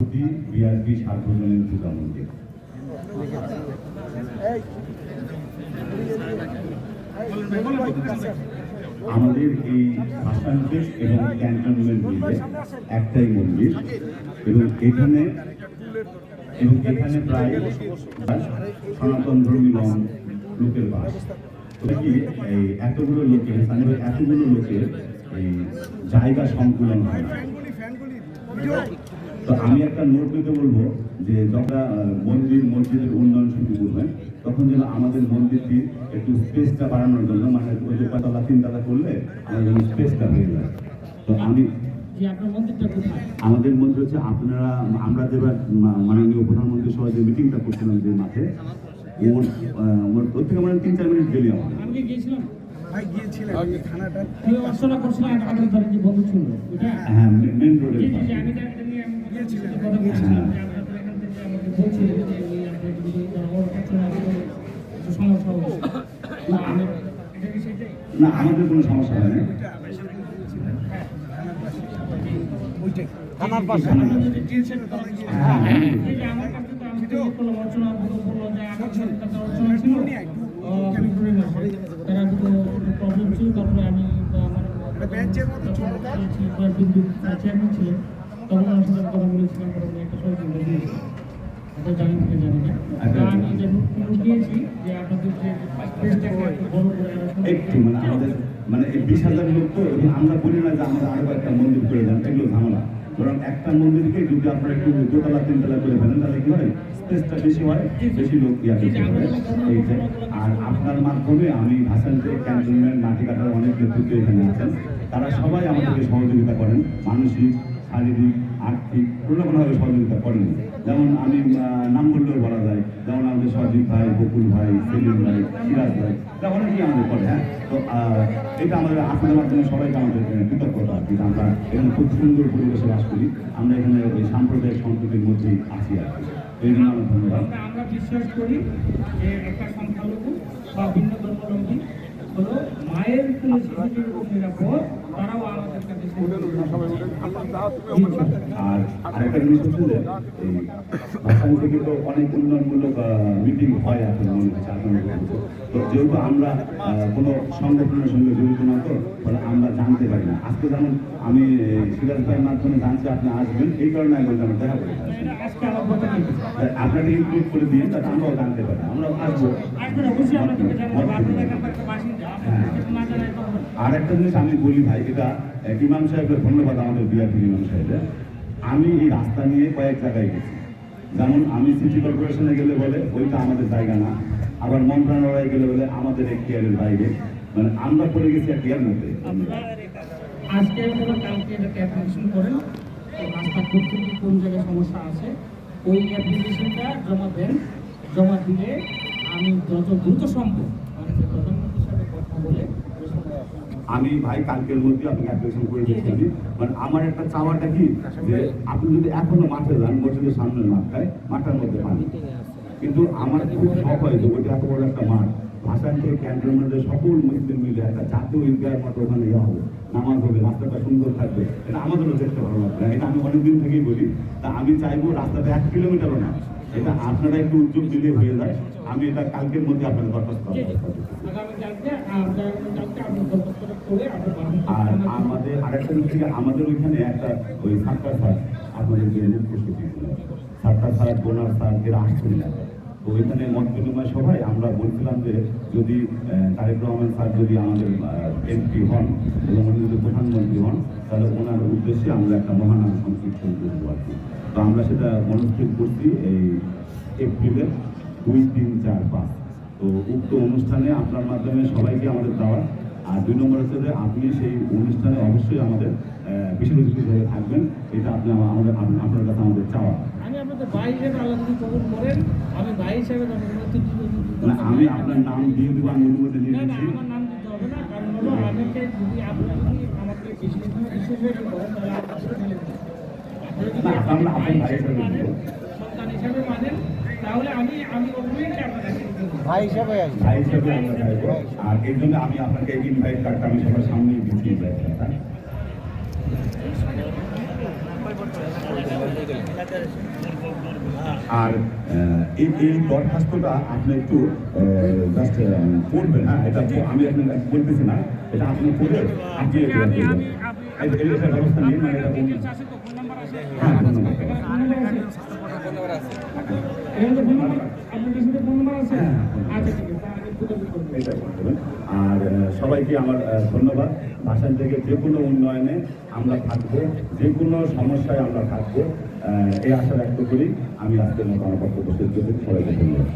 BRP সার্বজনীন পূজা মন্দির। আমাদের এই ভাষান্তর এবং ক্যান্টনমেন্ট মিলে একটাই মন্দির এবং এখানে প্রায় সনাতন ধর্মী লোকের বাস। এই এতগুলো লোকের এই জায়গা সংকুলন হয় না। তো আমি একটা নোট দিতে বলবো যে যখন মসজিদের উন্নয়ন শুরু করবেন তখন যেন আমাদের মন্দিরটি একটু স্পেসটা বাড়ানোর জন্য মানে ওই যে পাতলা তিনতলা করলে আমাদের স্পেসটা হয়ে যায়। তো আমাদের মন্দির হচ্ছে আমরা যেবার মাননীয় প্রধানমন্ত্রীর সহ যে মিটিংটা করছিলাম যে মাঠে ওর থেকে মানে 3-4 মিনিট গেলি আমার হ্যাঁ মেন রোডের না আমাদের কোনো সমস্যা হয় না। প্রবলেম ছিল তারপরে আমি চেয়ারম্যান ছিলেন তখন আমার সাথে কথা বলেছিলাম একটা সহযোগিতা দিয়েছি জানি না আমি দিয়েছি যে আপনাদের যে একটু মানে আমাদের মানে 20,000 লোক তো আমরা বলি না যে আমাদের আরো একটা মন্দির করে দেন, এগুলো ঝামেলা। ধরুন একটা মন্দিরকে যদি আপনারা একটু 2তলা 3তলা করে ফেলেন তাহলে কি হয় স্পেসটা বেশি হয়, বেশি লোক আর আপনার মাধ্যমে আমি ভাষান্তর ক্যান্টনমেন্ট নাটিকাটার অনেক নেতৃত্ব এখানে আছেন, তারা সবাই আমাদেরকে সহযোগিতা করেন, মানসিক শারীরিক আর্থিক কোনোভাবে সহযোগিতা করেন। যেমন আমি নাম বললেও বলা যায়, যেমন আমাদের সজীব ভাই, বকুল ভাই, সেলিম ভাই, সিরাজ ভাই, এটা অনেকেই আমাদের করে। হ্যাঁ, তো এটা আমাদের আপনাদের মাধ্যমে সবাইকে আমাদের কৃতজ্ঞতা আর কি। আমরা এখানে খুব সুন্দর পরিবেশে বাস করি, আমরা এখানে ওই সাম্প্রদায়িক সম্প্রীতির মধ্যেই আছি আর কি। এই জন্য আমার ধন্যবাদ। আমরা বিশ্বাস করি যে একটা সংখ্যালঘু বা ভিন্ন ধর্মাবলম্বী হলো মায়ের নিরাপদ, তারাও আমাদের কাছে। আর আরেকটা জিনিস হচ্ছে যে এই ভাষণ থেকে তো অনেক উন্নয়নমূলক মিটিং হয় এখন মনে হচ্ছে আপনাদের। তো যেহেতু আমরা কোনো সংগঠনের সঙ্গে জড়িত না, তো ফলে আমরা জানতে পারি না। আজকে যেমন আমি সিরাজ ভাইয়ের মাধ্যমে জানছি আপনি আসবেন, এই কারণে আমি বলতে দেখা করে আপনাকে ইনক্লুড করে দিয়ে তাতে আমরাও জানতে পারি, আমরাও আসবো। আর একটা জিনিস আমি বলি ভাই, এটা ইমাম সাহেবের ধন্যবাদ, আমাদের বিআরপি ইমাম সাহেবের। আমি এই রাস্তা নিয়ে কয়েক জায়গায় গেছি, যেমন আমি সিটি কর্পোরেশনে গেলে বলে ওইটা আমাদের জায়গা না, আবার মন্ত্রণালয়ে গেলে বলে আমাদের এখতিয়ারের বাইরে, মানে আমরা পড়ে গেছি এখতিয়ার মধ্যে। আজকে কালকে এটাকে অ্যাপ্লিকেশন করেন, রাস্তা করতে কোন জায়গায় সমস্যা আছে ওই অ্যাপ্লিকেশনটা জমা দেন, জমা দিলে আমি যত দ্রুত সম্ভব প্রধানমন্ত্রীর সাথে কথা বলে আমি ভাই কালকের মধ্যে আপনাকে অ্যাপ্লিকেশন করে দিচ্ছি। মানে আমার একটা চাওয়াটা কি যে আপনি যদি এখনো মাঠে যান, মসজিদের সামনের মাঠটার মধ্যে পানি, কিন্তু আমার খুব শখ হয় যে ওইটা এত বড় একটা মাঠ, ভাষান্তর ক্যান্টনমেন্টের সকল মুসলিম মিলে একটা জাতীয় ঈদগাহের মতো ওখানে ইয়ে হবে, নামাজ হবে, রাস্তাটা সুন্দর থাকবে, এটা আমাদেরও দেখতে ভালো লাগবে। এটা আমি অনেকদিন থেকেই বলি। তা আমি চাইবো রাস্তাটা 1 কিলোমিটারও না, এটা আপনারা একটু উদ্যোগ দিলে হয়ে যায়। আমি এটা কালকের মধ্যে আপনাদের দরখাস্ত করবো। আর আমাদের আরেকটা দিক থেকে আমাদের ওইখানে একটা ওই সার্কার স্যার আপনাদের যে সার্কার স্যার, বোনার স্যার এরা আসছেন না। তো ওইখানে মত বিনিময় সভায় আমরা বলছিলাম যে যদি তারেক রহমান স্যার যদি আমাদের এমপি হন এবং উনি যদি প্রধানমন্ত্রী হন, তাহলে ওনার উদ্দেশ্যে আমরা একটা মহানাম সংকীর্তন করবো আর কি। তো আমরা সেটা মনস্থির করছি এই এপ্রিলের 2, 3, 4, 5। তো উক্ত অনুষ্ঠানে আপনার মাধ্যমে সবাইকে আমাদের দেওয়া। আর 2 নম্বর হচ্ছে যে আপনি সেই অনুষ্ঠানে অবশ্যই আমাদের বিশেষ অতিথিভাবে থাকবেন, এটা আপনি আমাদের আপনার কাছে আমাদের চাওয়া। আমি আপনাদের ভাই হিসেবে আল্লাহ যদি কবুল করেন, আমি ভাই হিসেবে আমি আপনার নাম দিয়ে দেবো, আমি অনুমতি দিয়ে দিচ্ছি। আমার নাম দিতে হবে না, কারণ হলো আমাকে যদি আপনি আমাকে বিশেষ করেন তাহলে সন্তান হিসাবে মানেন, তাহলে আমি ভাই হিসাবে আর এই জন্য আমি আপনাকে ইনভাইট কার্ডটা আমি সবার সামনে দিচ্ছি। আর এই দরখাস্তটা আপনি একটু জাস্ট করবেন, হ্যাঁ, এটা আমি এখন বলতেছি না, এটা আপনি করে আপনি এটা ব্যবস্থা নিন, মানে এটা বলুন। হ্যাঁ, ধন্যবাদ। এটাই করবেন। আর সবাইকে আমার ধন্যবাদ। ভাষণ থেকে যে কোনো উন্নয়নে আমরা থাকবো, যে কোনো সমস্যায় আমরা থাকবো, এই আশা ব্যক্ত করি। আমি আজকের মতো আমার বক্তব্য শেষ করতে সবাইকে ধন্যবাদ।